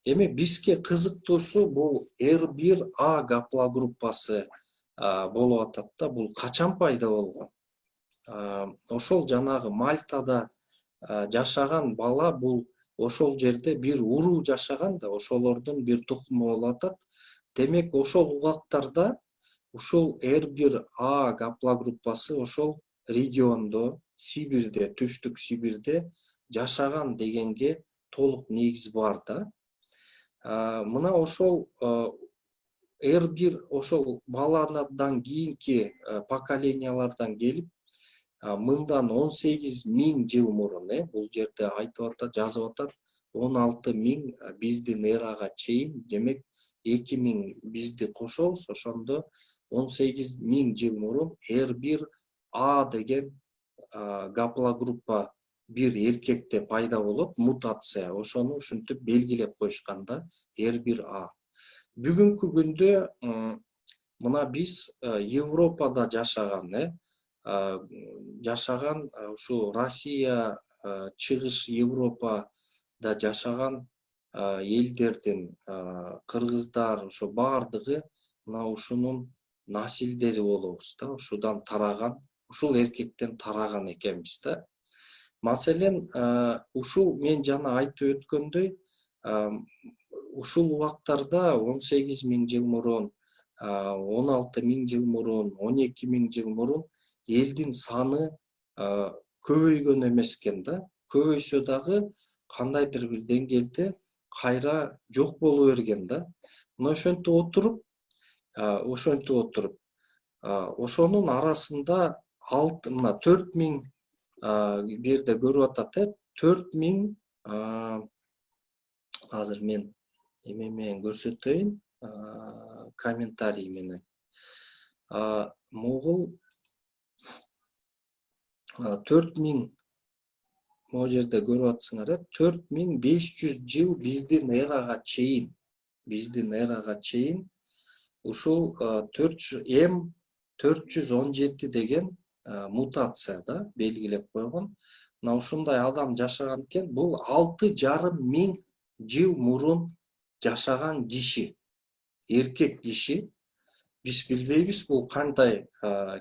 Эми бизге кызыктуусу бул R1A гаплогруппасы болуп атат да. Бул качан пайда болгон? Ошол жанагы Мальтада жашаган бала, бул ошол жерде бир уруу жашаган да, ошолордун бир тукуму болуп атат. Демек, ошол убактарда ушул R1A гаплогруппасы ошол региондо, Сибирде, Түштүк Сибирде жашаган дегенге толук негиз бар да. Мына ошол R1 ошол баладан кийинки поколениялардан келип, мындан 18.000 жыл мурун, бул жерде айтып атат, жазып атат, 16.000 биздин эрага чейин, демек 2000 бизди кошобуз, ошондо 18.000 жыл мурун R1A деген гаплогруппа бир эркекте пайда болуп, мутация, ошону ушинтип белгилеп коюшкан да, R1A. Бүгүнкү күндө мына биз Европада жашаган ушу Россия, Чыгыш Европада жашаган элдердин, кыргыздар, ошо бардыгы мына ушунун насилдери болобуз да, ушудан тараган, ушул эркектен тараган экенбиз да. Маселен, ушул мен жана айтып өткөндөй, ушул убактарда 18.000 жыл мурун, 16.000 жыл мурун, 12.000 жыл мурун элдин саны көбөйгөн эмес экен да. Көбөйсө дагы кандайдыр бир деңгээлде кайра жок боло берген да. Мына ошентип отуруп, ошонун арасында мына 4000 бир жерде көрүп атат, 4000, азыр мен эме менен көрсөтөйүн, комментарий менен. Могул 4000, могу жерде көрүп атсыңар, 4500 жыл биздин эрага чейин, ушул M417 деген мутация да белгилеп койгон. Мына ушундай адам жашаган экен. Бул 6.500 жыл мурун жашаган киши, эркек киши. Биз билбейбиз бул кандай,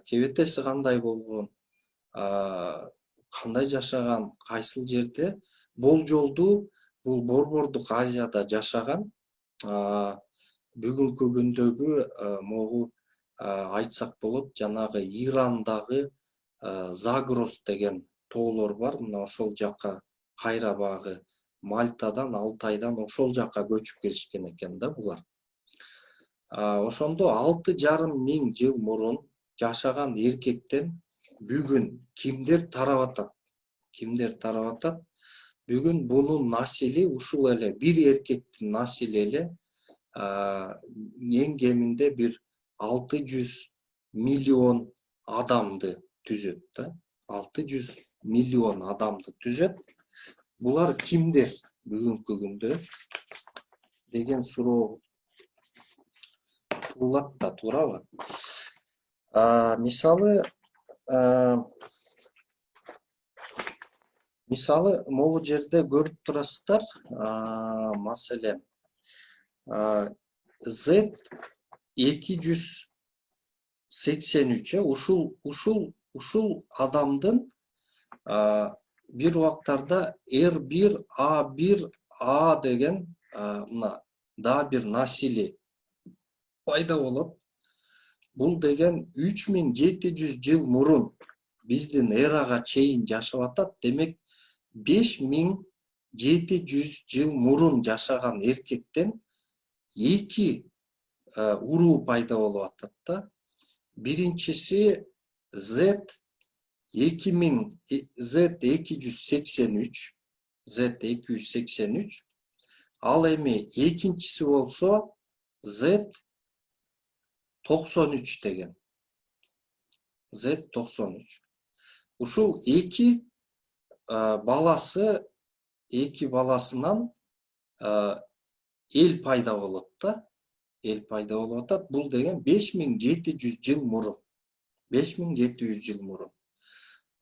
кебетеси кандай болгон, кандай жашаган, кайсыл жерде. Болжолдуу бул Борбордук Азияда жашаган. Бүгүнкү күндөгү могу айтсак болот, жанагы Ирандагы Загрос деген тоолор бар. Мына ошол жака кайра багы Мальтадан, Алтайдан ошол жака көчүп келишкен экен да булар. Ошондо 6.500 жыл мурун жашаган эркектен бүгүн кимдер тарап атат? Бүгүн бунун насили, ушул эле бир эркектин насили эле эң кеминде бир 600 миллион адамды түзөт да. 600 миллион адамды түзөт. Булар кимдер бүгүнкү күндө деген суроо туулат да, туурабы? Мисалы могу жерде көрүп турасыздар, маселен Z283, ушул адамдын бир убактарда R1A1A деген мына да бир насили пайда болот. Бул деген 3700 жыл мурун биздин эрага чейин жашап атат. Демек 5700 жыл мурун жашаган эркектен эки уруу пайда болуп атат да. Биринчиси Z283, ал эми экинчиси болсо Z93 деген. Z93. Ушул эки баласынан эл пайда болот да. Эл пайда болуп атат. Бул деген 5700 жыл мурун. 5700 жыл мурун.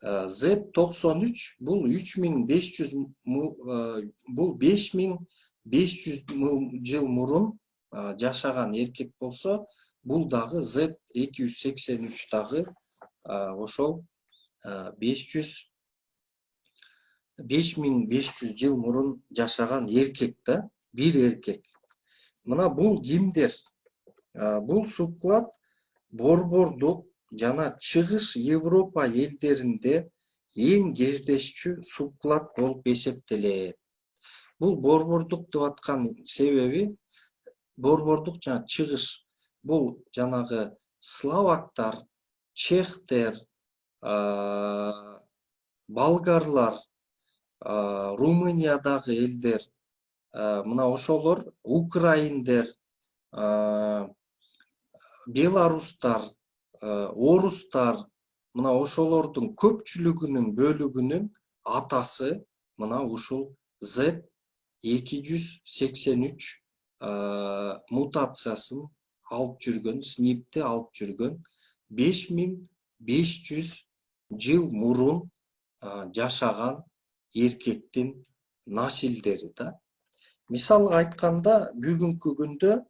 Z93 бул 3500, бул 5000 500 жыл мурун жашаган эркек болсо, бул дагы Z283 дагы ошол 5500 жыл мурун жашаган эркек да, бир эркек. Мына бул кимдер? Бул субклад борбордук жана чыгыш Европа элдеринде эң кездешчү субклад болуп эсептелет. Бул борбордук деп аткан себеби, борбордук жана чыгыш, бул жанагы словактар, чехтер, болгарлар, Румыниядагы элдер, мына ошолор, украиндер, беларустар, орустар, мына ошолордун көпчүлүгүнүн бөлүгүнүн атасы мына ушул Z283 мутациясын алып жүргөн, снипти алып жүргөн 5500 жыл мурун жашаган эркектин насилдери да. Мисалга айтканда, бүгүнкү күндө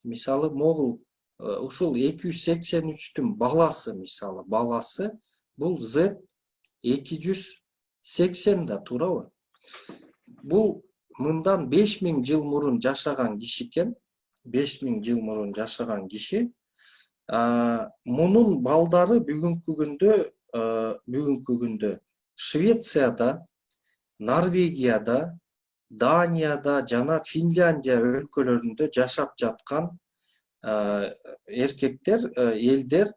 мисалы могул ушул 283-түн баласы, мисалы баласы бул Z280 да, туурабы? Бул мындан 5000 жыл мурун жашаган киши экен. 5000 жыл мурун жашаган киши. Мунун балдары бүгүнкү күндө Швецияда, Норвегияда, Данияда жана Финляндия өлкөлөрүндө жашап жаткан эркектер, элдер,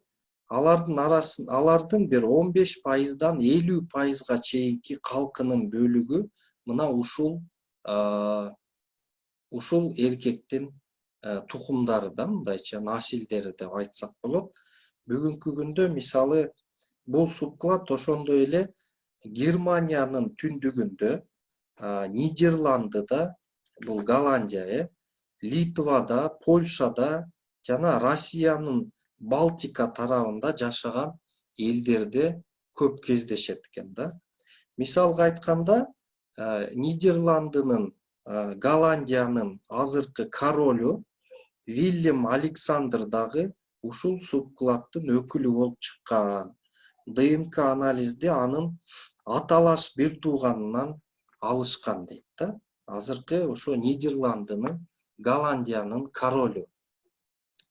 алардын бир 15%дан 50%га чейинки калкынын бөлүгү мына ушул эркектин тукумдары да, мындайча насилдери деп айтсак болот. Бүгүнкү күндө мисалы бул субклад ошондой эле Германиянын түндүгүндө, Нидерландыда, бул Голландия, Литвада, Польшада жана Россиянын Балтика тарабында жашаган элдерде көп кездешет экен да. Мисалга айтканда, Нидерландынын, Голландиянын азыркы королу Вильям Александр дагы ушул субкладдын өкүлү болуп чыккан. ДНК анализде анын аталаш бир тууганынан алышкан дейт да. Азыркы ошо Нидерландынын, Голландиянын королу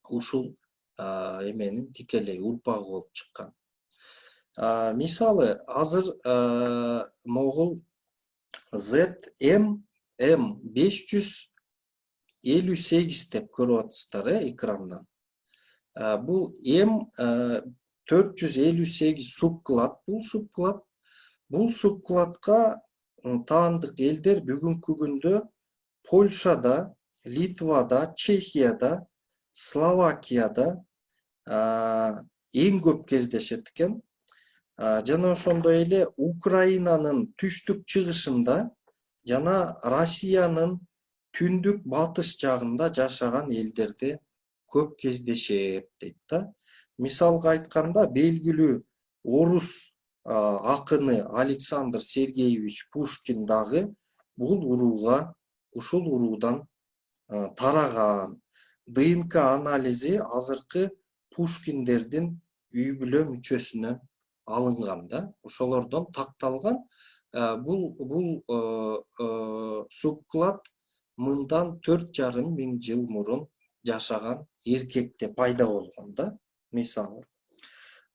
ушул эменин тикелей урпагы болуп чыккан. Мисалы азыр могул ZM558 деп көрүп атасыздар экрандан. Бул M458 субклад, бул субкладка таандык элдер бүгүнкү күндө Польшада, Литвада, Чехияда, Словакияда эң көп кездешет экен. Жана ошондой эле Украинанын түштүк чыгышында жана Россиянын түндүк батыш жагында жашаган элдерде көп кездешет дейт да. Мисалга айтканда, белгилүү орус акыны Александр Сергеевич Пушкин дагы бул ушул уруудан тараган. ДНК анализи азыркы Пушкиндердин үй бүлө мүчөсүнө алынган да. Ошолордон такталган. Бул субклад мындан 4500 жыл мурун жашаган эркекте пайда болгон да, мисалы.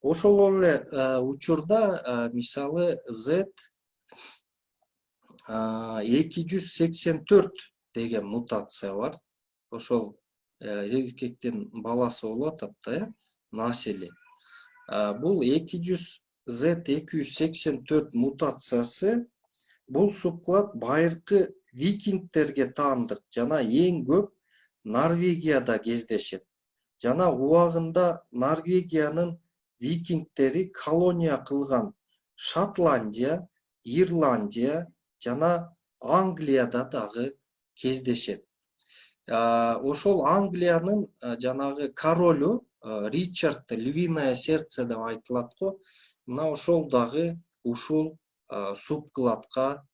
Ошол эле учурда мисалы Z284 деген мутация бар. Ошол эркектин баласы болуп атат да, насили. Бул Z284 мутациясы, бул субклад байыркы викингтерге таандык жана эң көп Норвегияда кездешет. Жана убагында Норвегиянын викингтери колония кылган Шотландия, Ирландия жана Англияда дагы кездешет. Ошол Англиянын жанагы королу Ричард Львиное сердце деп айтылат го. Мына ошол дагы ушул субкладка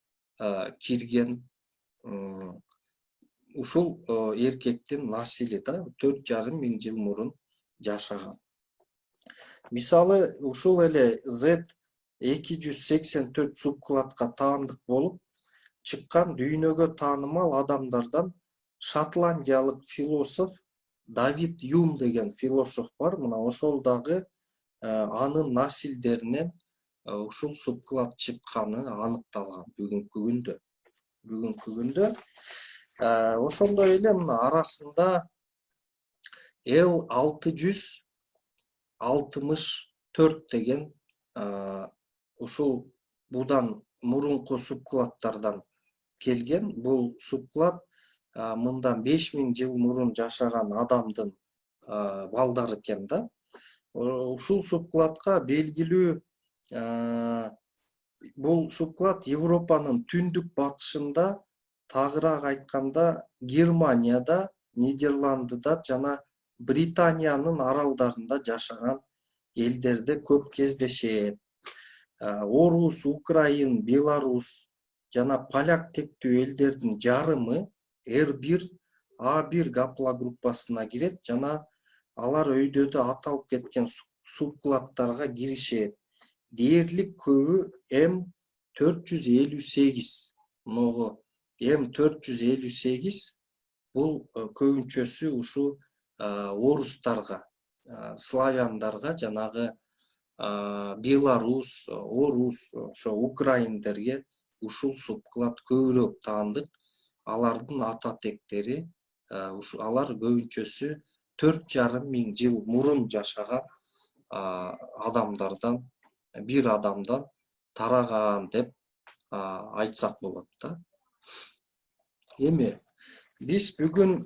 кирген ушул эркектин насили да 4,5 жыл мурун жашаган. Мисалы ушул эле Z284 субкладка таандык болуп чыккан дүйнөгө таанымал адамдардан шотландиялык философ Давид Юм деген философ бар. Мына ошол дагы анын насилдеринен ушул субклад чыкканы аныкталган бүгүнкү күндө. Ошондой эле мына арасында L664 деген ушул будан мурунку субкладтардан келген. Бул субклад мындан 5000 жыл мурун жашаган адамдын балдары экен да. Ушул субкладка белгилүү бул субклад Европанын түндүк батышында, тагыраак айтканда Германияда, Нидерландыда жана Британиянын аралдарында жашаган элдерде көп кездешет. Орус, Украин, Беларус жана поляк тектүү элдердин жарымы R1, A1 гаплогруппасына кирет жана алар өйдөдө аталып кеткен субкладтарга киришет. Дээрлик көбү M458. Могу M458 бул көбүнчөсү ушу орустарга, славяндарга, жанагы Беларус, орус, ошо украиндерге ушул субклад көбүрөөк таандык. Алардын ата тектери, алар көбүнчөсү 4,5 жыл мурун жашаган адамдардан, бир адамдан тараган деп айтсак болот да. Эми биз бүгүн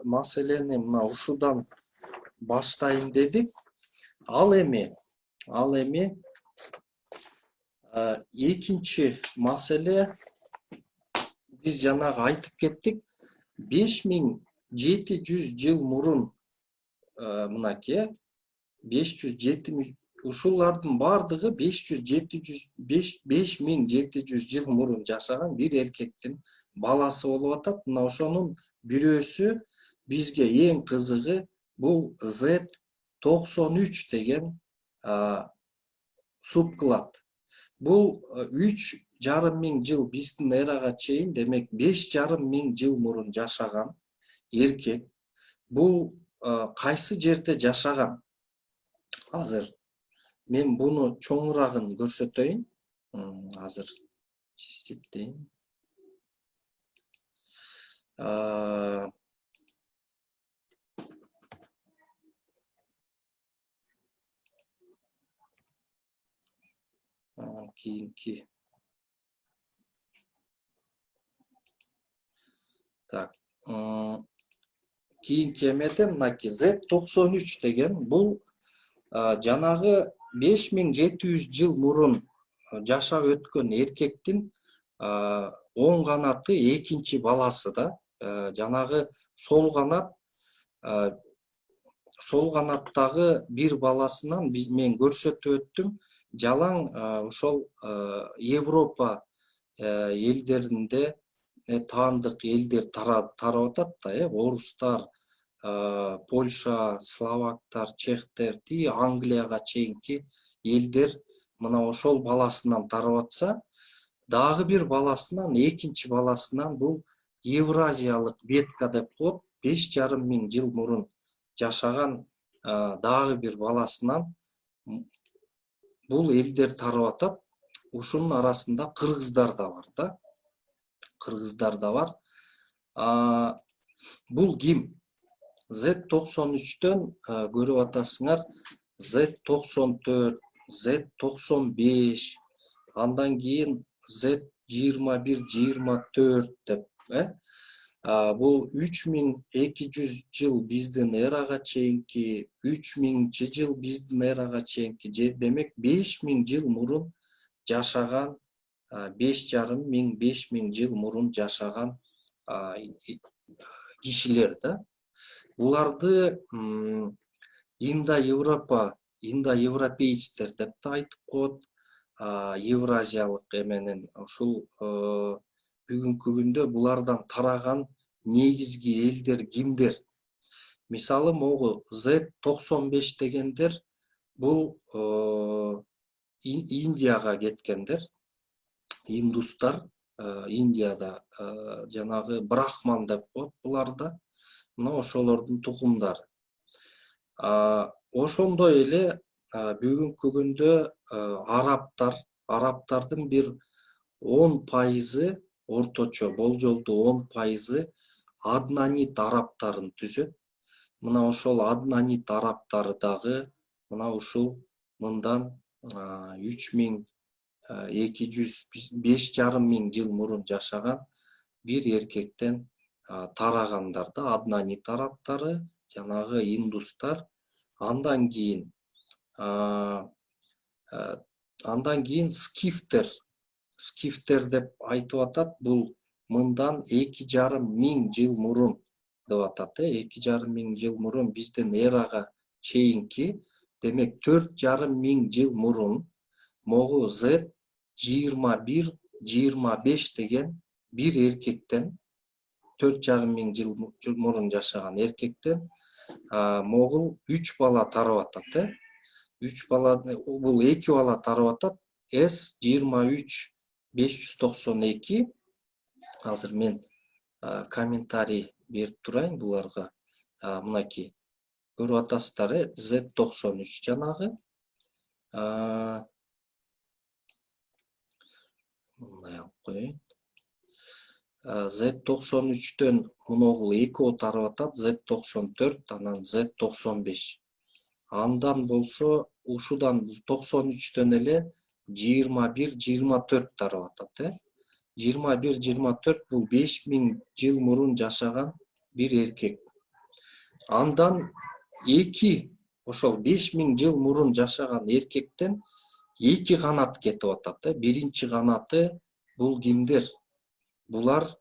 маселени мына ушудан баштайын дедик. Ал эми экинчи маселе, биз жанагы айтып кеттик, 5700 жыл мурун мынакей 570, ушулардын бардыгы 5700 жыл мурун жашаган бир эркектин баласы болуп атат. Мына ошонун бирөөсү бизге эң кызыгы бул Z93 деген субклад. Бул 3,5 жыл биздин эрага чейин, демек 5,5 жыл мурун жашаган эркек. Бул кайсы жерде жашаган? Азыр мен буну чоңурагын көрсөтөйүн. Азыр чистеттейин. Кийинки. Так. Кийинки эмеде мынакей Z93 деген бул жанагы 5700 жыл мурун жашап өткөн эркектин оң канаты экинчи баласы да. Жанагы сол канаттагы бир баласынан мен көрсөтүп өттүм. Жалаң ошол Европа элдеринде таандык элдер тарап атат да, орустар, Польша, словактар, чехтер, Англияга чейинки элдер мына ошол баласынан тарап атса, дагы бир баласынан, экинчи баласынан бул Евразиялык ветка деп коет, 5,5 жыл мурун жашаган дагы бир баласынан бул элдер тарап атат. Ушунун арасында кыргыздар да бар да. Кыргыздар да бар. Бул ким? Z93'төн көрүп атасыңар, Z94, Z95, андан кийин Z21, 24 деп. Бул 3200 жыл биздин эрага чейинки, 3000 жыл биздин эрага чейинки, демек 5000 жыл мурун жашаган, 5,5 жыл мурун жашаган кишилер да. Буларды индоевропейцтер деп да айтып коет. Евразиялык эменин ушул бүгүнкү күндө булардан тараган негизги элдер кимдер? Мисалы могу Z95 дегендер бул Индияга кеткендер. Индустар Индияда жанагы брахман деп коет буларда. Мына ошолордун тукумдары. Ошондой эле бүгүнкү күндө арабтардын бир 10% орточо болжолдуу 10% аднанит арабтарын түзөт. Мына ошол аднанит арабтары дагы мына ушул мындан 5,5 жыл мурун жашаган бир эркектен тарагандар да, аднанит арабтары, жанагы индустар. Андан кийин скифтер деп айтып атат. Бул мындан 2,5 жыл мурун деп атат. 2,5 жыл мурун биздин эрага чейинки, демек 4,5 жыл мурун могу Z21-25 деген бир эркектен, 4,5 жыл мурун жашаган эркектен могул 3 бала тарап атат. 3 бала, бул 2 бала тарап атат. S23592. Азыр мен комментарий берип турайын буларга. Мынакей көрүп атасыздар, Z93 жанагы. Мындай алып коеюн. Z93'төн моногул экөө тарап атат, Z94, анан Z95. Андан болсо ушудан 93'төн эле 21-24 тарап атат. 21-24 бул 5000 жыл мурун жашаган бир эркек. Андан ошол 5000 жыл мурун жашаган эркектен 2 канат кетип атат. Биринчи канаты бул кимдер? Булар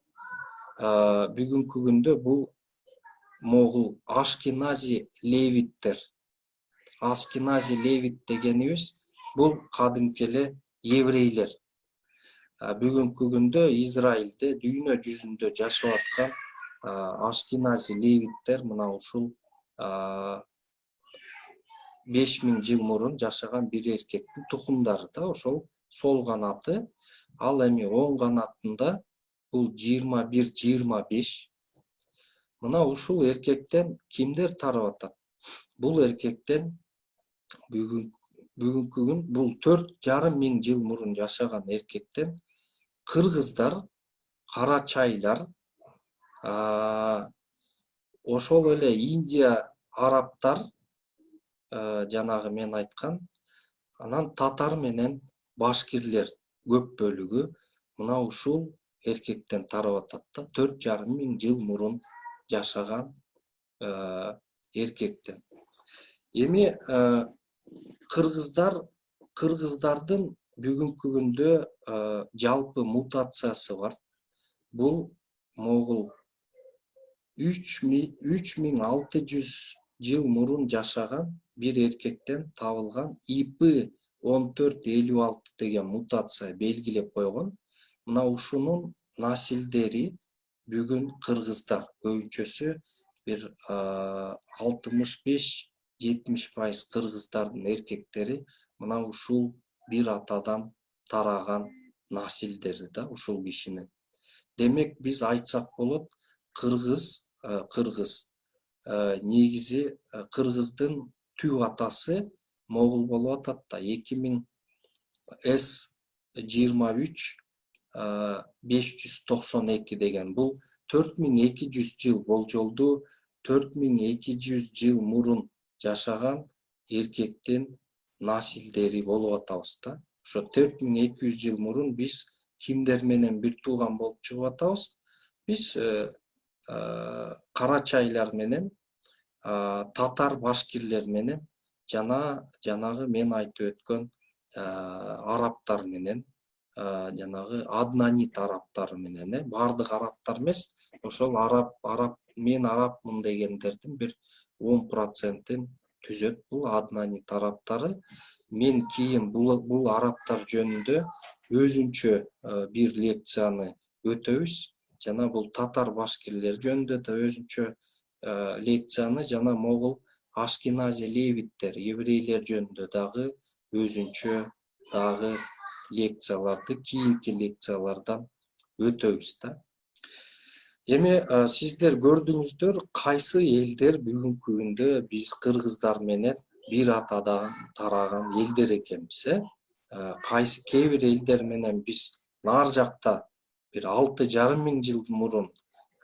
бүгүнкү күндө бул могул Ашкенази левиттер. Ашкенази левит дегенибиз бул кадимки эле еврейлер. Бүгүнкү күндө Израилде дүйнө жүзүндө жашап аткан Ашкенази левиттер мына ушул 5000 жыл мурун жашаган бир эркектин тукумдары да. Ошол сол канаты. Ал эми оң канатында бул 21-25. Мына ушул эркектен кимдер тарап атат? Бул эркектен бүгүнкү күн бул 4,5 жыл мурун жашаган эркектен кыргыздар, карачайлар, ошол эле Индия арабтар, жанагы мен айткан, анан татар менен башкирлер көп бөлүгү мына ушул эркектен тарап атат да. 4,5 жыл мурун жашаган эркектен. Эми кыргыздардын бүгүнкү күндө жалпы мутациясы бар. Бул могул 3600 жыл мурун жашаган бир эркектен табылган IP1456 деген мутация белгилеп койгон. Мына ушунун насилдери бүгүн кыргыздар, көбүнчөсү бир 65-70% кыргыздардын эркектери мына ушул бир атадан тараган насилдери да ушул кишинин. Демек биз айтсак болот, кыргыз негизи кыргыздын түп атасы могул болуп атат да. 2000 S23-592 деген бул 4200 жыл болжолдуу 4200 жыл мурун жашаган эркектин насилдери болуп атабыз да. Ошо 4200 жыл мурун биз кимдер менен бир тууган болуп чыгып атабыз? Биз карачайлар менен, татар башкирлер менен, жанагы мен айтып өткөн арабтар менен, жанагы аднанит арабтары менен, бардык арабтар эмес, ошол мен арабмын дегендердин бир 10%-ин түзөт бул аднанит арабтары. Мен кийин бул арабтар жөнүндө өзүнчө бир лекцияны өтөбүз. Жана бул татар башкирлер жөнүндө да өзүнчө лекцияны, жана могул Ашкенази левиттер, еврейлер жөнүндө дагы өзүнчө дагы лекцияларды кийинки лекциялардан өтөбүз да. Эми сиздер көрдүңүздөр кайсы элдер бүгүнкү күндө биз кыргыздар менен бир атадан тараган элдер экенбиз, кайсы кээ бир элдер менен биз нар жакта бир 6,5 жыл мурун,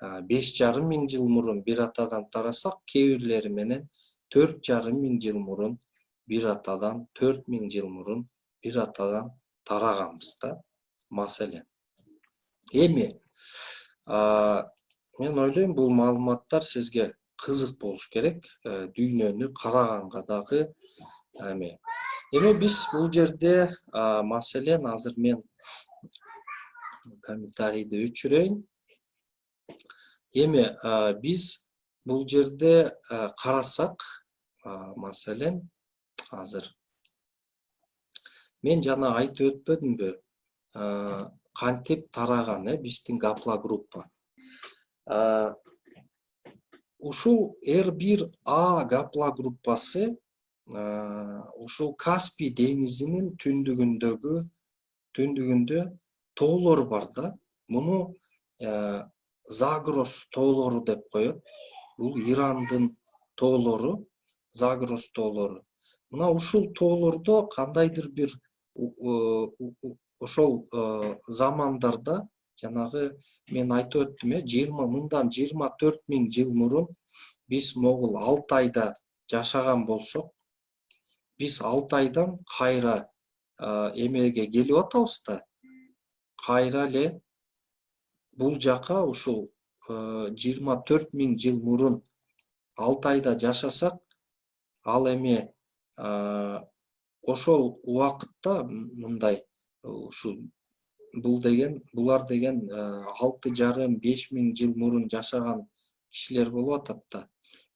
5,5 жыл мурун бир атадан тарасак, кээ бирлери менен 4,5 жыл мурун бир атадан, 4,000 жыл мурун бир атадан тараганбыз да, маселен. Эми мен ойлойм, бул маалыматтар сизге кызык болуш керек, дүйнөнү караганга дагы. Эми биз бул жерде маселен азыр мен комментарийди өчүрөйүн. Эми биз бул жерде карасак, маселен азыр мен жана айтып өтпөдүмбү, кантип тараган биздин гаплогруппа. Ушул R1A гаплогруппасы ушул Каспий деңизинин түндүгүндө тоолор бар да. Муну Загрос тоолору деп коет. Бул Ирандын тоолору, Загрос тоолору. Мына ушул тоолордо кандайдыр бир ошол замандарда, жанагы мен айтып өттүм, мындан 24,000 жыл мурун биз могул Алтайда жашаган болсок, биз Алтайдан кайра эмеге келип атабыз да, кайра эле бул жака ушул 24,000 жыл мурун Алтайда жашасак, ал эми ошол убакытта мындай ушул булар деген 6,5-5,000 жыл мурун жашаган кишилер болуп атат да.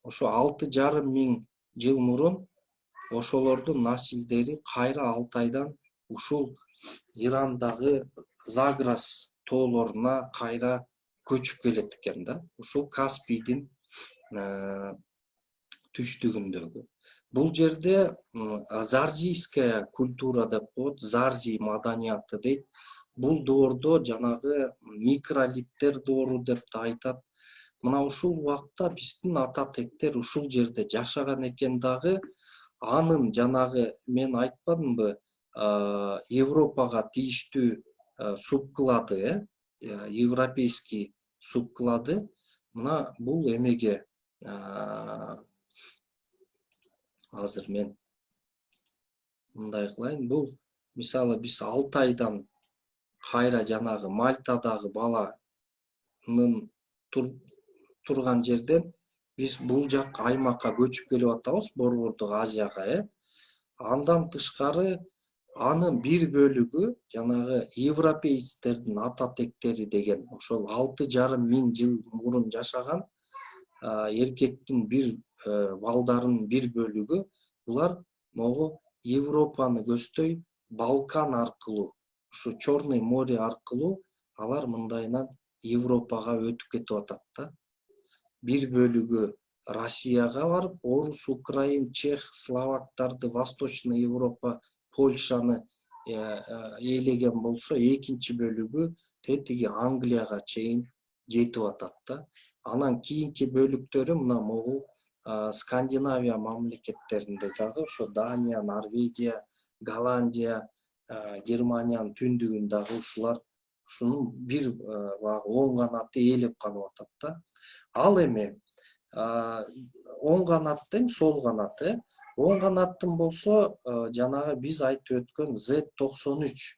Ошо 6,5 жыл мурун ошолордун насилдери кайра Алтайдан ушул Ирандагы Загрос тоолоруна кайра көчүп келет экен да. Ушул Каспийдин түштүгүндөгү. Бул жерде зарзийская культура деп коет, зарзий маданияты дейт. Бул доордо жанагы микролиттер доору деп да айтат. Мына ушул убакта биздин ата тектер ушул жерде жашаган экен дагы. Анын жанагы мен айтпадымбы, Европага тийиштүү субклады, европейский субклады. Мына бул эмеге азыр мен мындай кылайын. Бул мисалы биз Алтайдан кайра жанагы Мальтадагы баланын турган жерден биз бул жак аймакка көчүп келип атабыз, Борбордук Азияга. Андан тышкары анын бир бөлүгү жанагы европейцтердин ата тектери деген ошол 6,5 жыл мурун жашаган эркектин бир балдарынын бир бөлүгү, булар могу Европаны көздөй Балкан аркылуу, ушу Чорный море аркылуу алар мындайынан Европага өтүп кетип атат да. Бир бөлүгү Россияга барып, орус, украин, чех, словактарды, Восточный Европа, Польшаны ээлеген болсо, экинчи бөлүгү тетиги Англияга чейин жетип атат да. Анан кийинки бөлүктөрү мына могул Скандинавия мамлекеттеринде дагы, ошо Дания, Норвегия, Голландия, Германиянын түндүгүндагы ушулар ушунун бир оң канаты ээлеп калып атат да. Ал эми оң канатты эми сол канаты, оң канаттын болсо жанагы биз айтып өткөн Z93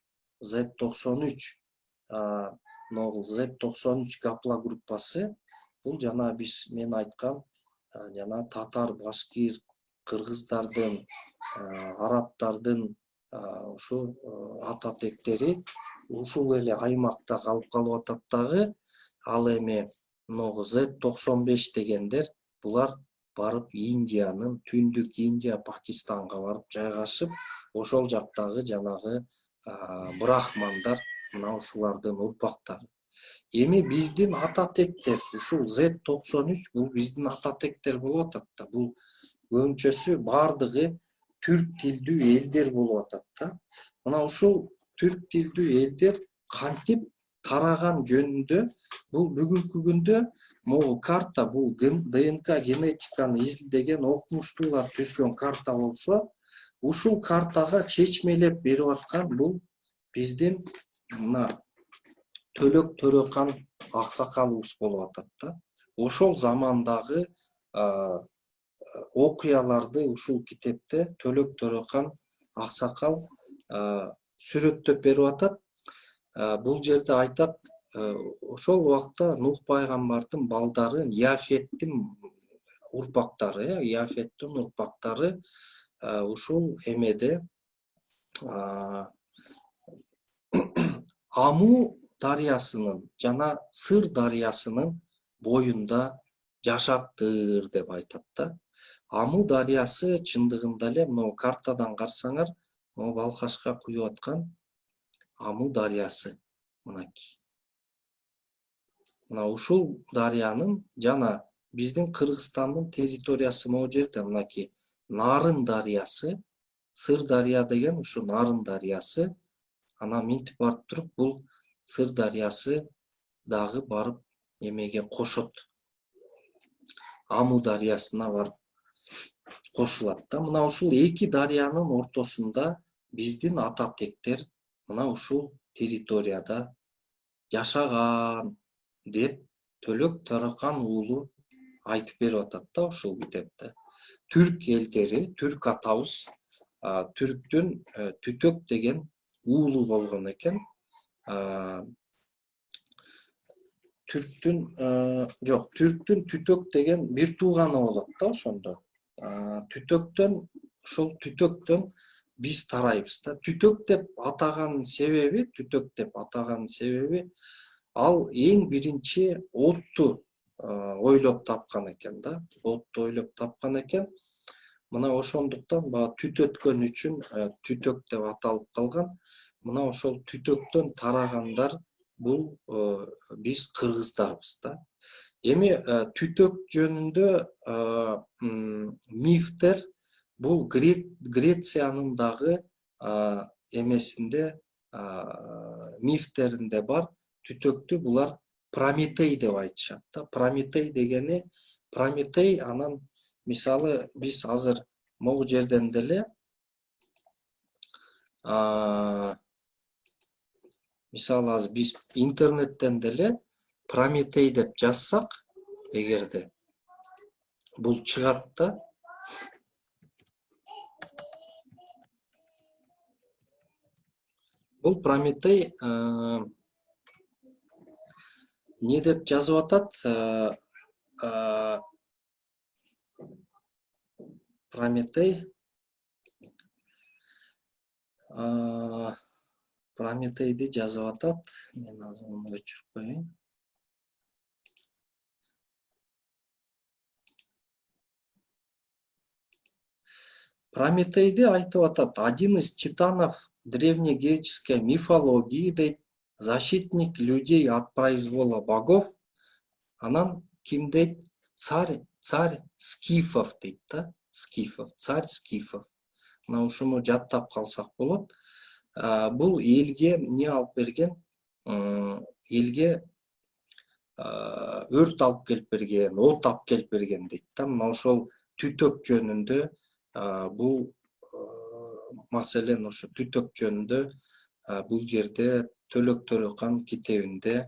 могул Z93 гаплогруппасы, бул жана мен айткан жана татар, башкир, кыргыздардын, арабтардын ушу ата тектери ушул эле аймакта калып атат дагы. Ал эми могу Z95 дегендер, булар барып Индиянын, түндүк Индия, Пакистанга барып жайгашып, ошол жактагы жанагы брахмандар, мына ушулардын урпактары. Эми биздин ата тектер ушул Z93 бул биздин ата тектер болуп атат да. Бул көбүнчөсү бардыгы түрк тилдүү элдер болуп атат да. Мына ушул түрк тилдүү элдер кантип тараган жөнүндө бул бүгүнкү күндө могу карта бул ДНК генетиканы изилдеген окумуштуулар түзгөн карта болсо, ушул картага чечмелеп берип аткан бул биздин мына Төлөк Төрөкан аксакалыбыз болуп атат да. Ошол замандагы окуяларды ушул китепте Төлөк Төрөкан аксакал сүрөттөп берип атат. Бул жерде айтат, ошол убакта Нух пайгамбардын балдары Яфеттин урпактары, Яфеттин урпактары ушул эмеде Аму дарыясынын жана Сыр дарыясынын боюнда жашаптыр деп айтат да. Аму дарыясы чындыгында эле мына картадан карасаңар, могу Балкашка куюп аткан Аму дарыясы мынакей. Мына ушул дарыянын жана биздин Кыргызстандын территориясы могу жерде мынакей Нарын дарыясы, Сыр дарыя деген ушу Нарын дарыясы. Ана минтип барып туруп бул Сыр дарыясы дагы барып эмеге кошот. Аму дарыясына барып кошулат да. Мына ушул эки дарыянын ортосунда биздин ата тектер мына ушул территорияда жашаган деп Төлөк Төрөкан уулу айтып берип атат да ушул китепте. Түрк элдери, түрк атабыз түрктүн Түтөк деген уулу болгон экен. Түрктүн Түтөк деген бир тууганы болот да ошондо. Түтөктөн биз тарайбыз да. Түтөк деп атаган себеби ал эң биринчи отту ойлоп тапкан экен да. Отту ойлоп тапкан экен. Мына ошондуктан бага түтөткөн үчүн Түтөк деп аталып калган. Мына ошол Түтөктөн тарагандар бул биз кыргыздарбыз да. Эми Түтөк жөнүндө мифтер бул Грециянын дагы эмесинде мифтеринде бар. Түтөктү булар Прометей деп айтышат да. Прометей дегени Прометей анан мисалы биз азыр могу жерден деле мисалы азыр биз интернеттен деле Прометей деп жазсак, эгерде бул чыгат да. Бул Прометей не деп жазып атат? Прометейди жазып атат. Мен азыр муну өчүрүп коеюн. Прометейди айтып атат. Один из титанов древнегреческой мифологии, дейт, защитник людей от произвола богов. Анан ким дейт? Царь Скифов дейт да. Скифов, царь Скифов. Мына ушуну жаттап калсак болот. Бул элге эмне алып берген? Элге өрт алып келип берген, от алып келип берген дейт да. Мына ошол Түтөк жөнүндө бул маселен ошо Түтөк жөнүндө бул жерде Төлөк Төрөкан китебинде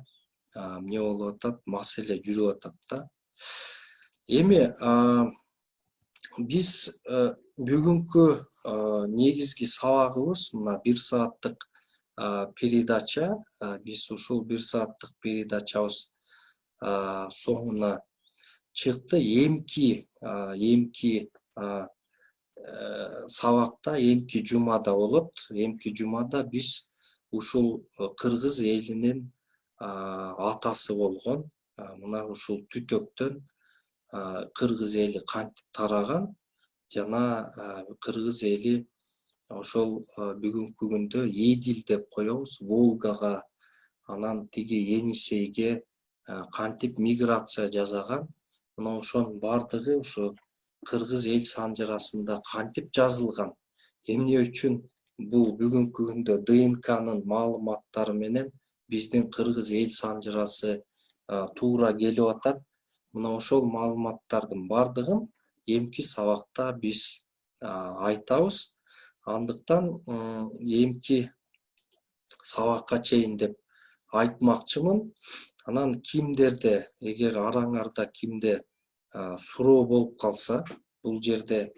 эмне болуп атат? Маселе жүрүп атат да. Эми биз бүгүнкү негизги сабагыбыз мына 1 сааттык передача. Биз ушул 1 сааттык передачабыз соңуна чыкты. Эмки сабакта, эмки жумада болот. Эмки жумада биз ушул кыргыз элинин атасы болгон мына ушул Түтөктөн кыргыз эли кантип тараган жана кыргыз эли ошол бүгүнкү күндө Эдил деп коебуз, Волгага анан тиги Енисейге кантип миграция жасаган, мына ошонун бардыгы ушу кыргыз эл санжырасында кантип жазылган, эмне үчүн бул бүгүнкү күндө ДНКнын маалыматтары менен биздин кыргыз эл санжырасы туура келип атат. Мына ошол маалыматтардын бардыгын эмки сабакта биз айтабыз. Андыктан эмки сабакка чейин деп айтмакчымын. Анан кимдерде, эгер араңарда кимде суроо болуп калса, бул жерде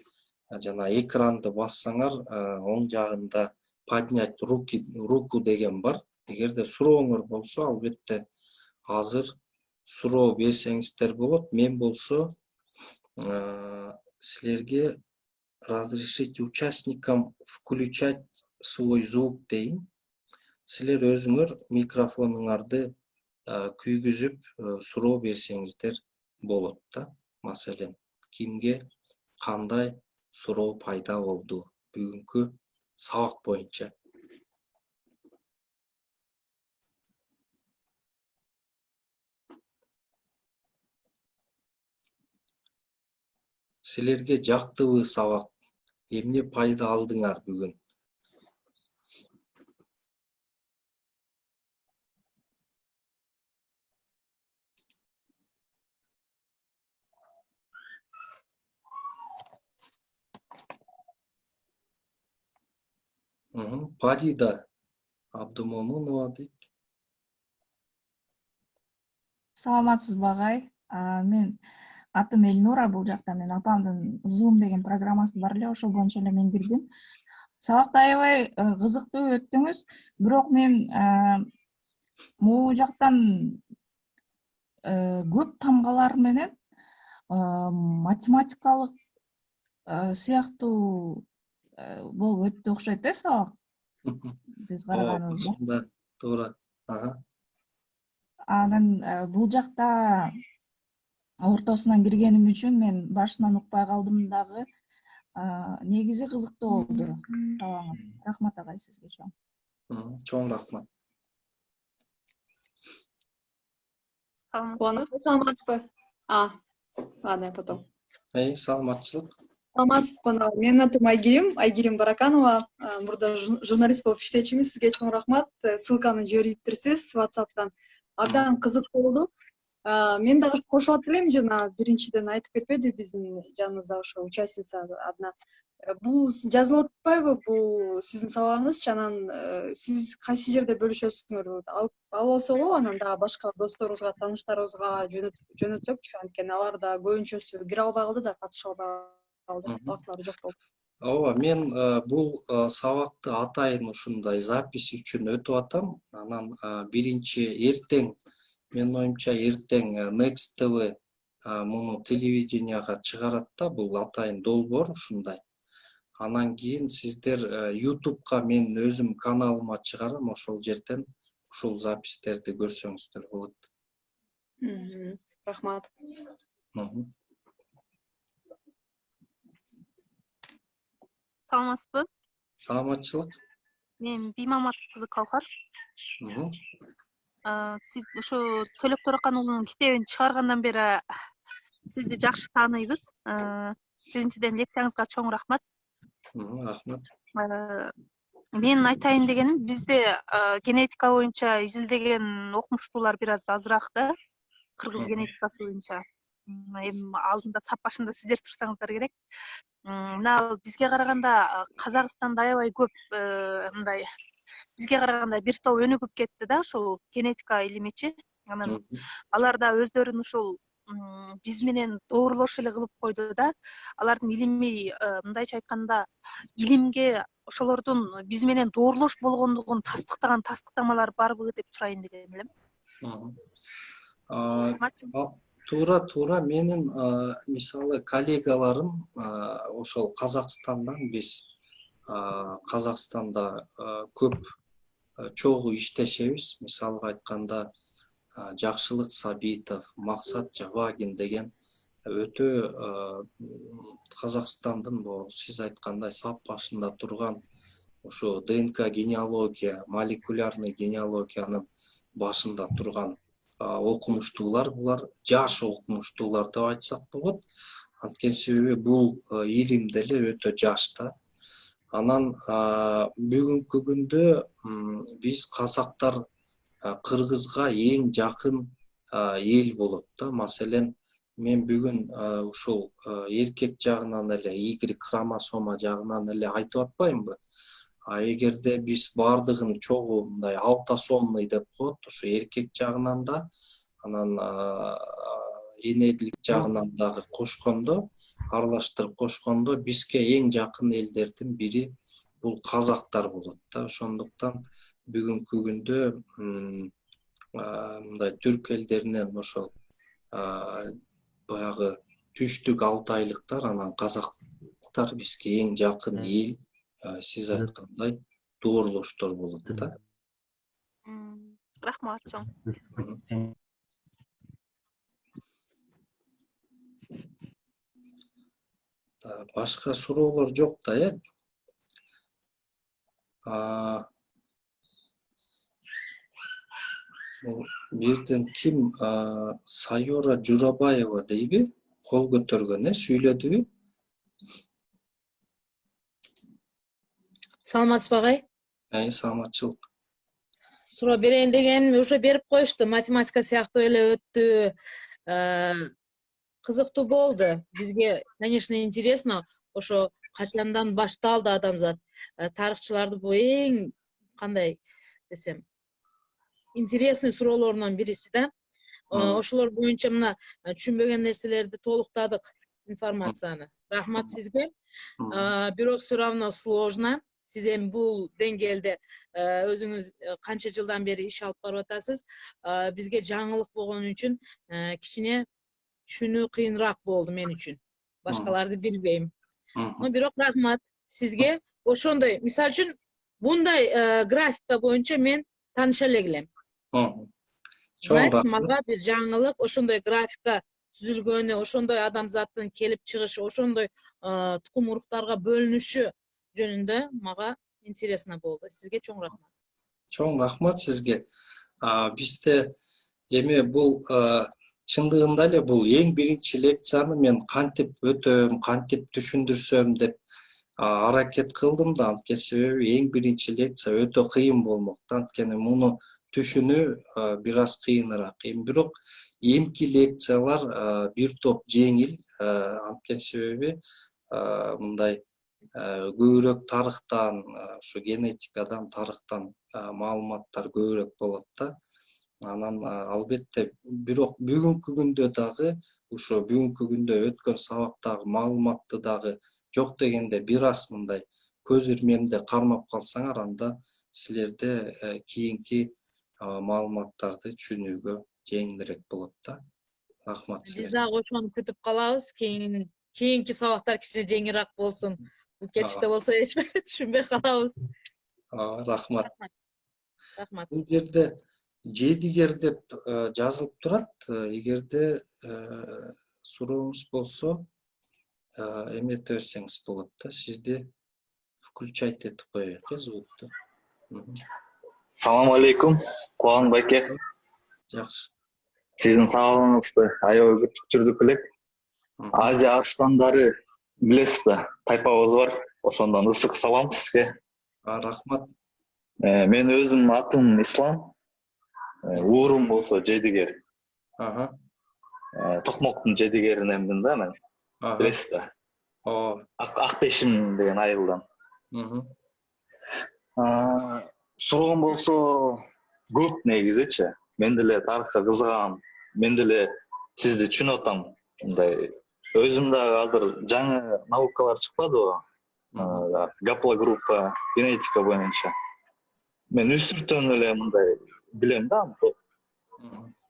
жана экранды бассаңар, оң жагында поднять руку деген бар. Эгерде сурооңор болсо, албетте азыр суроо берсеңиздер болот. Мен болсо силерге разрешить участникам включать свой звук дейин. Силер өзүңөр микрофонуңарды күйгүзүп суроо берсеңиздер болот да. Маселен, кимге кандай суроо пайда болду бүгүнкү сабак боюнча. Силерге жактыбы сабак? Эмне пайда алдыңар бүгүн? Парида Абдумомунова дейт. Саламатсызбы агай? Мен атым Элнура, бул жакта мен апамдын Zoom деген программасы бар эле, ошол боюнча эле мен кирдим. Сабакты аябай кызыктуу өттүңүз, бирок мен могу жактан көп тамгалар менен математикалык сыяктуу болуп өттү окшойт да сабак. Биз караганыбызда. Ошондо туура. Анан бул жакта ортосунан киргеним үчүн мен башынан укпай калдым дагы. Негизи кызыктуу болду сабагым. Рахмат агай сизге чоң. Чоң рахмат. Саламатсызбы? Ладно, потом. Саламатчылык. Саламатсызбы, менин атым Айгерим Бараканова. Мурда журналист болуп иштечүмүн. Сизге чоң рахмат. Ссылканы жиберип турсуз WhatsApp'тан. Абдан кызыктуу болду. Мен дагы кошулат элем, жана биринчиден айтып кетпеди биздин жаныбызда ошо участница одна. Бул жазылып атпайбы? Бул сиздин сабагыңыз, анан сиз кайсы жерде бөлүшөсүңөр? Алып болсо болобу, анан дагы башка досторубузга, тааныштарыбызга жөнөтсөкчү, анткени алар да көбүнчөсү кире албай калды да, катыша албай калды, убактылары жок болуп. Ооба, мен бул сабакты атайын ушундай запись үчүн өтүп атам. Анан биринчи эртең, менин оюмча эртең Next TV муну телевиденияга чыгарат да, бул атайын долбоор ушундай. Анан кийин сиздер YouTube'га мен өзүм каналыма чыгарам, ошол жерден ушул запистерди көрсөңүздөр болот. Рахмат. Саламатсызбы? Саламатчылык. Мен Бимамат кызы Калкар. Сиз ушу Төлөк Торакан уулунун китебин чыгаргандан бери сизди жакшы тааныйбыз. Биринчиден лекцияңызга чоң рахмат. Рахмат. Мен айтайын дегеним, бизде генетика боюнча изилдеген окумуштуулар бир аз азыраак да, кыргыз генетикасы боюнча. Эми алдында сап башында сиздер турсаңыздар керек. Мына бизге караганда Казакстанда аябай көп мындай бизге караганда бир топ өнүгүп кетти да, ушул генетика илимичи. Анан алар да өздөрүн ушул биз менен доорлош эле кылып койду да. Алардын илимий, мындайча айтканда, илимге ошолордун биз менен доорлош болгондугун тастыктаган тастыктамалар барбы деп сурайын деген элем. Туура, менин мисалы коллегаларым ошол Казакстандан, биз Казакстанда көп чогуу иштешебиз. Мисалга айтканда Жакшылык Сабитов, Максат Жабагин деген өтө Казакстандын бул сиз айткандай сап башында турган ушу ДНК генеалогия, молекулярный генеалогиянын башында турган окумуштуулар, булар жаш окумуштуулар деп айтсак болот. Анткени себеби бул илим деле өтө жаш да. Анан бүгүнкү күндө биз казактар кыргызга эң жакын эл болот да. Маселен, мен бүгүн ушул эркек жагынан эле, Y хромосома жагынан эле айтып атпаймынбы? Эгерде биз бардыгын чогуу мындай аутосомный деп коет, ушу эркек жагынан да, анан энелик жагынан дагы кошкондо, аралаштырып кошкондо бизге эң жакын элдердин бири бул казактар болот да. Ошондуктан бүгүнкү күндө мындай түрк элдеринен ошол баягы түштүк алтайлыктар, анан казактар бизге эң жакын эл, сиз айткандай доорлоштор болот да. Рахмат чоң. Башка суроолор жок да, э? Бул жерден ким? Сайора Журабаева дейби? Кол көтөргөн, сүйлөдүбү? Саламатсызбы агай? Саламатчылык. Суроо берейин дегеним уже берип коюшту. Математика сыяктуу эле өттү. Кызыктуу болду. Бизге, конечно, интересно. Ошо качандан башталды адамзат. Тарыхчыларды бул эң кандай десем, интересный суроолорунан бириси да. Ошолор боюнча мына түшүнбөгөн нерселерди толуктадык, информацияны. Рахмат сизге. Бирок всё равно сложно. Сиз эми бул деңгээлде өзүңүз канча жылдан бери иш алып барып атасыз. Бизге жаңылык болгон үчүн кичине түшүнүү кыйыныраак болду мен үчүн. Башкаларды билбейм. Бирок рахмат сизге. Ошондой, мисалы үчүн, мындай графика боюнча мен тааныша эле элем. Значит, мага бир жаңылык, ошондой графика түзүлгөнү, ошондой адамзаттын келип чыгышы, ошондой тукум уруктарга бөлүнүшү жөнүндө мага интересно болду. Сизге чоң рахмат. Чоң рахмат сизге. Бизде эми бул чындыгында эле бул эң биринчи лекцияны мен кантип өтөм, кантип түшүндүрсөм деп аракет кылдым да. Анткени себеби эң биринчи лекция өтө кыйын болмок. Анткени муну түшүнүү бир аз кыйыныраак. Бирок эмки лекциялар бир топ жеңил. Анткени себеби мындай көбүрөөк тарыхтан, ушу генетикадан, тарыхтан маалыматтар көбүрөөк болот да. Анан албетте, бирок бүгүнкү күндө дагы, ушу бүгүнкү күндө өткөн сабактагы маалыматты дагы жок дегенде бир аз мындай көз ирмемде кармап калсаңар, анда силерде кийинки маалыматтарды түшүнүүгө жеңилирээк болот да. Рахмат силерге. Биз дагы ошону күтүп калабыз. Кийинки сабактар кичине жеңилирээк болсун. Бул кетиште болсо эч түшүнбөй калабыз. Рахмат. Рахмат. Бул жерде жедигер деп жазылып турат. Эгерде сурооңуз болсо, эмете берсеңиз болот да. Сизди включать этип коеюк, звукту. Салам алейкум, Кубан байке. Жакшы. Сиздин сабагыңызды аябай күтүп жүрдүк элек. Азия арыстандары билесиз да, тайпабыз бар. Ошондон ысык салам сизге. Рахмат. Мен өзүм атым Ислам. Уурум болсо Жедигер. Токмоктун Жедигериненмин да мен. Билесиз да. Акбешим деген айылдан. Суроом болсо көп негизичи. Мен деле тарыхка кызыгам. Мен деле сизди түшүнүп атам. Мындай өзүм дагы азыр жаңы наукалар чыкпадыбы? Гаплогруппа, генетика боюнча. Мен үстүртөн эле мындай билем да.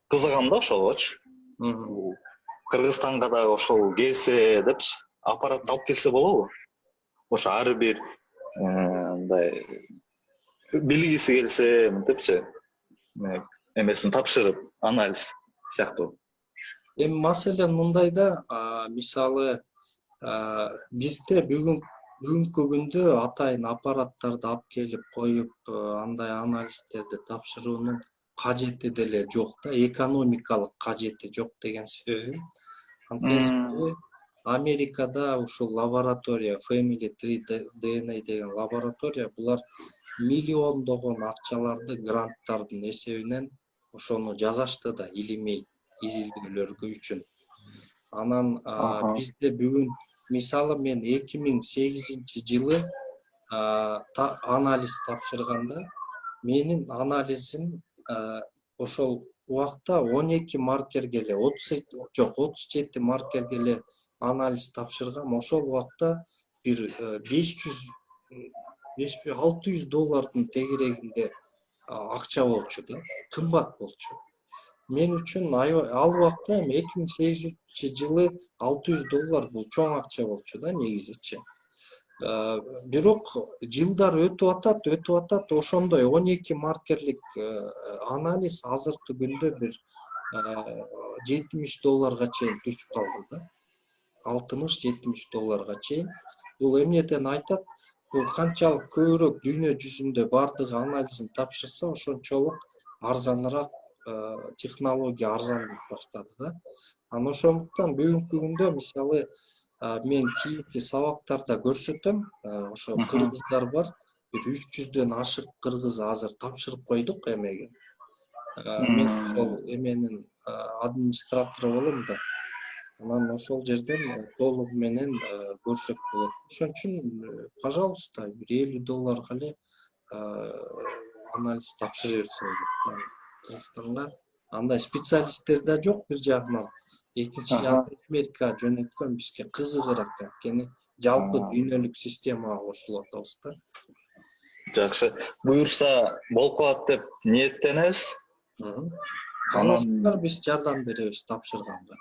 Кызыгам да ошогочу. Кыргызстанга дагы ошол келсе депчи, аппарат алып келсе болобу? Ошо ар бир мындай билгиси келсе, мынтипчи, эмесин тапшырып, анализ сыяктуу. Эми маселен мындай да, мисалы бизде бүгүнкү күндө атайын аппараттарды алып келип коюп, андай анализдерди тапшыруунун кажети деле жок да, экономикалык кажети жок деген себебим. Анткени Америкада ушул лаборатория Family Tree DNA деген лаборатория булар миллиондогон акчаларды гранттардын эсебинен ошону жасашты да илимий изилдөөлөргө үчүн. Анан бизде бүгүн мисалы мен 2008-жылы анализ тапшырганда менин анализим ошол убакта 12 маркерге эле 37 маркерге эле анализ тапшыргам. Ошол убакта бир 600 доллардын тегерегинде акча болчу да, кымбат болчу. Мен үчүн ал убакта 2008-жылы 600 доллар бул чоң акча болчу да негизичи. Бирок жылдар өтүп атат, ошондой 12 маркерлик анализ азыркы күндө бир 70 долларга чейин түшүп калды да. 60-70 долларга чейин. Бул эмнеден айтат? Бул канчалык көбүрөөк дүйнө жүзүндө бардыгы анализин тапшырса, ошончолук арзаныраак технология арзандап баштады да. Анан ошондуктан бүгүнкү күндө мисалы мен кийинки сабактарда көрсөтөм, ошо кыргыздар бар, бир 300дөн ашык кыргыз азыр тапшырып койдук эмеге. Мен ошол эменин администратору болом да. Анан ошол жерден толугу менен көрсөк болот. Ошон үчүн, пожалуйста, бир 50 долларга эле анализ тапшыра берсе болот. Кыргызстанга андай специалисттер да жок бир жагынан. Экинчи жагынан Америкага жөнөткөн бизге кызыгыраак, анткени жалпы дүйнөлүк системага кошулуп атабыз да. Жакшы. Буюрса болуп калат деп ниеттенебиз. Кааласаңар биз жардам беребиз тапшырганга.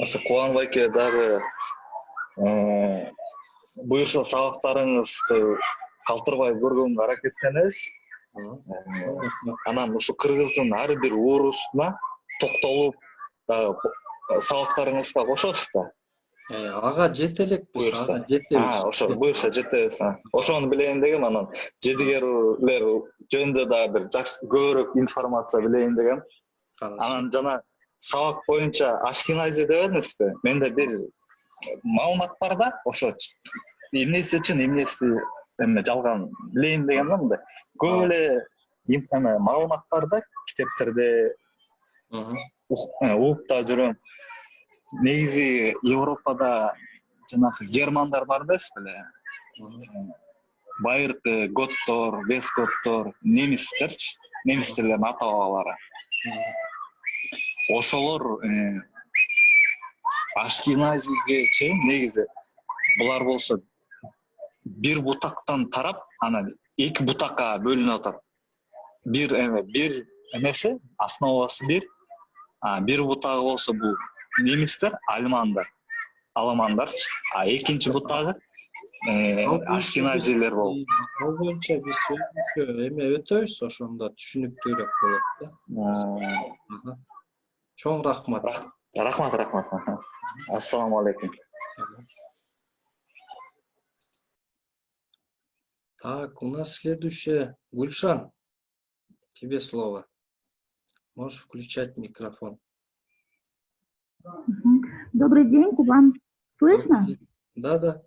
Ошо Кубан байке дагы буюрса сабактарыңызды калтырбай көргөнгө аракеттенебиз. Анан ушу кыргыздын ар бир уурусуна токтолуп дагы сабактарыңызга кошосуз да. Ага жетелекпиз, ага жетебиз. Ошо буюрса жетебиз. Ошону билейин дегем, анан жедигерлер жөнүндө дагы бир жакшы көбүрөөк информация билейин дегем. Анан жана сабак боюнча ашкенази дебедиңизби? Менде бир маалымат бар да, ошо эмнеси үчүн эмнеси жалган билейин деген да мындай. Көп эле маалымат бар да, китептерде угуп да жүрөм. Негизи Европада жанагы германдар бар эмеспи эле? Байыркы готтор, вестготтор, немистерчи, немистердин ата бабалары. Ошолор ашкеназиге чейин негизи булар болсо бир бутактан тарап, анан эки бутакка бөлүнүп атат. Бир эмеси, основасы бир. Бир бутагы болсо бул немистер, алмандарчы. Экинчи бутагы ашкеназилер болуп. Ал боюнча биз өтөбүз, ошондо түшүнүктүүрөөк болот да. Чоң рахмат. Рахмат. Ассаламу алейкум. Так, у нас следующее. Гульшан, тебе слово. Можешь включать микрофон. Добрый день, Кубан. Слышно? Да.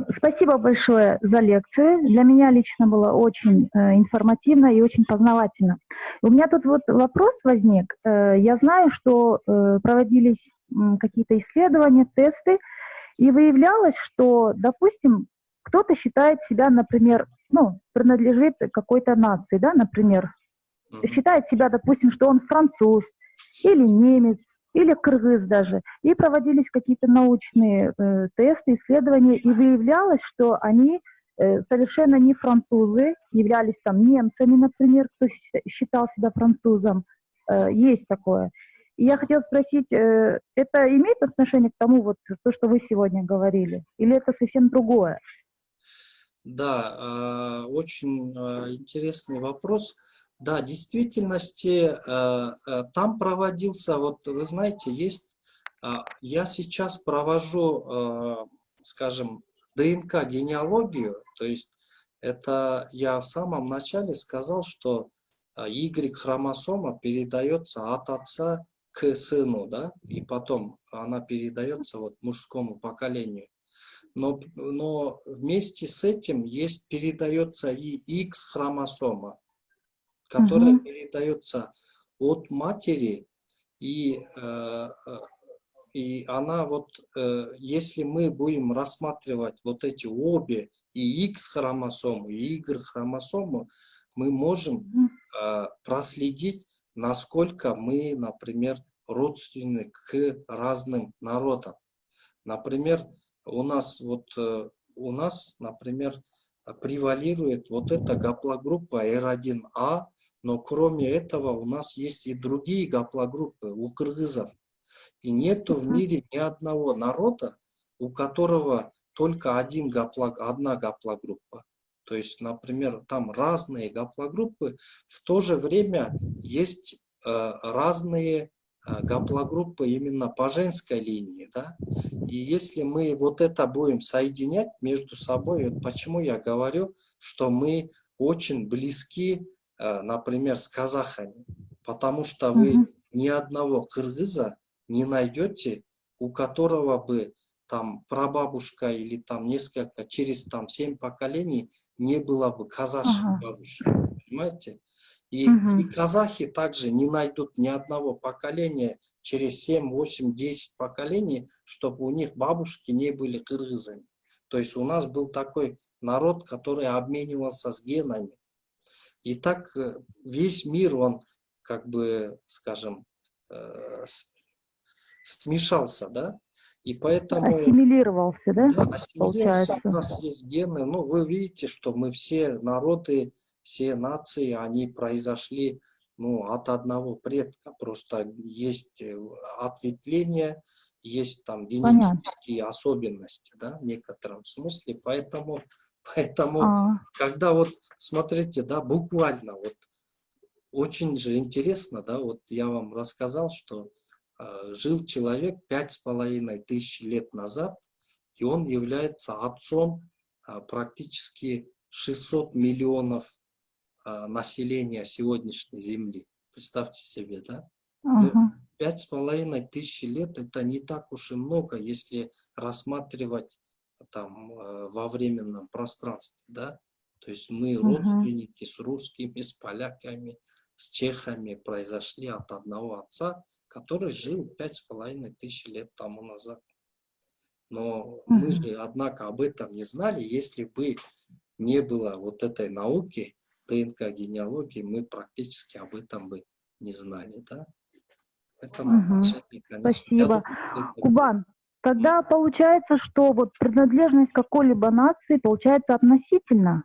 Спасибо большое за лекцию. Для меня лично было очень информативно и очень познавательно. У меня тут вот вопрос возник. Я знаю, что проводились какие-то исследования, тесты, и выявлялось, что, допустим, кто-то считает себя, например, принадлежит какой-то нации, да, например, считает себя, допустим, что он француз или немец, или кыргыз даже. И проводились какие-то научные тесты, исследования, и выявлялось, что они совершенно не французы, являлись там немцами, например, кто считал себя французом. Есть такое. И я хотела спросить, это имеет отношение к тому, вот то, что вы сегодня говорили, или это совсем другое? Да, очень интересный вопрос. Да, в действительности там проводился, вот вы знаете, я сейчас провожу, скажем, ДНК-генеалогию, то есть Это я в самом начале сказал, что Y-хромосома передается от отца к сыну, да, и потом она передается вот мужскому поколению. Но вместе с этим передается и X-хромосома, которая передается от матери, и она вот, если мы будем рассматривать вот эти обе, и X-хромосому, и Y-хромосому, мы можем проследить, насколько мы, например, родственны к разным народам. Например, у нас, например, превалирует вот эта гаплогруппа R1A, но кроме этого у нас есть и другие гаплогруппы у кыргызов. И нету в мире ни одного народа, у которого только одна гаплогруппа. То есть, например, там разные гаплогруппы, в то же время есть разные гаплогруппы именно по женской линии, да? И если мы вот это будем соединять между собой, вот почему я говорю, что мы очень близки, например, с казахами, потому что вы ни одного кыргыза не найдете, у которого бы там прабабушка или там несколько, через там 7 поколений не было бы казахских бабушек, понимаете? И казахи также не найдут ни одного поколения через 7, 8, 10 поколений, чтобы у них бабушки не были кыргызами. То есть у нас был такой народ, который обменивался с генами. И так весь мир, он, как бы, скажем, смешался, да? И поэтому... Ассимилировался, да? Да, ассимилировался. Получается. У нас есть гены. Ну, вы видите, что мы все народы, все нации, они произошли, ну, от одного предка. Просто есть ответвления, есть там генетические особенности, да, в некотором смысле. Поэтому когда вот, смотрите, да, буквально, вот, очень же интересно, да, вот я вам рассказал, что жил человек 5500 лет назад, и он является отцом практически 600 миллионов населения сегодняшней Земли. Представьте себе, да? 5500 лет — это не так уж и много, если рассматривать там во временном пространстве, да? То есть мы родственники с русскими, с поляками, с чехами произошли от одного отца, который жил 5500 лет тому назад. Но мы же, однако, об этом не знали. Если бы не было вот этой науки, ДНК-генеалогии, мы практически об этом бы не знали, да? Поэтому, конечно, спасибо. Кубан, тогда получается, что вот принадлежность какой-либо нации получается относительно?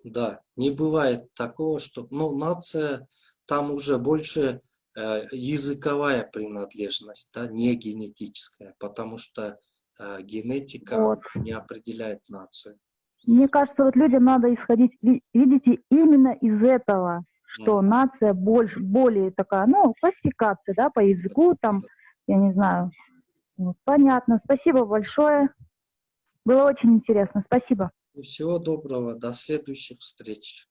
Да, не бывает такого, что... Ну, нация, там уже больше языковая принадлежность, да, не генетическая, потому что генетика не определяет нацию. Мне кажется, вот людям надо исходить, видите, именно из этого, что нация более такая, ну, классификация, да, по языку, там, я не знаю. Вот, понятно, спасибо большое. Было очень интересно, спасибо. Всего доброго, до следующих встреч.